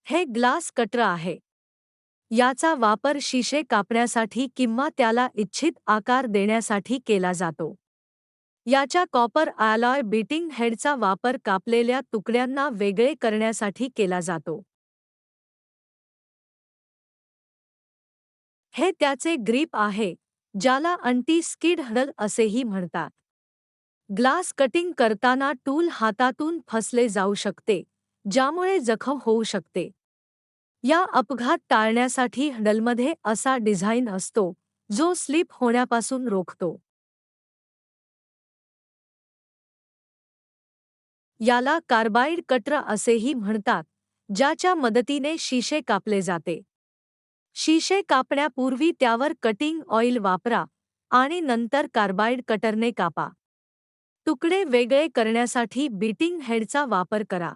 हे glass cutter आहे. याचा वापर शिशे कापण्यासाठी किंवा त्याला इच्छित आकार देण्यासाठी केला जातो. याच्या कॉपर अलॉय बीटिंग हेडचा वापर कापलेल्या तुकड्यांना वेगळे करण्यासाठी केला जातो. हे त्याचे ग्रिप आहे, ज्याला अंटी स्किड हँडल असेही म्हणतात. ग्लास कटिंग करताना टूल हातातून फसले जाऊ शकते, ज्यामुळे जखम होऊ शकते. या अपघात टाळण्यासाठी हँडलमध्ये असा डिझाइन असतो, जो स्लिप होण्यापासून रोखतो. याला कार्बाइड कटर असेही म्हणतात, ज्याच्या मदतीने शिशे कापले जाते. शिशे कापण्यापूर्वी त्यावर कटिंग ऑइल वापरा आणि नंतर कार्बाइड कटरने कापा. तुकडे वेगळे करण्यासाठी बीटिंग हेडचा वापर करा.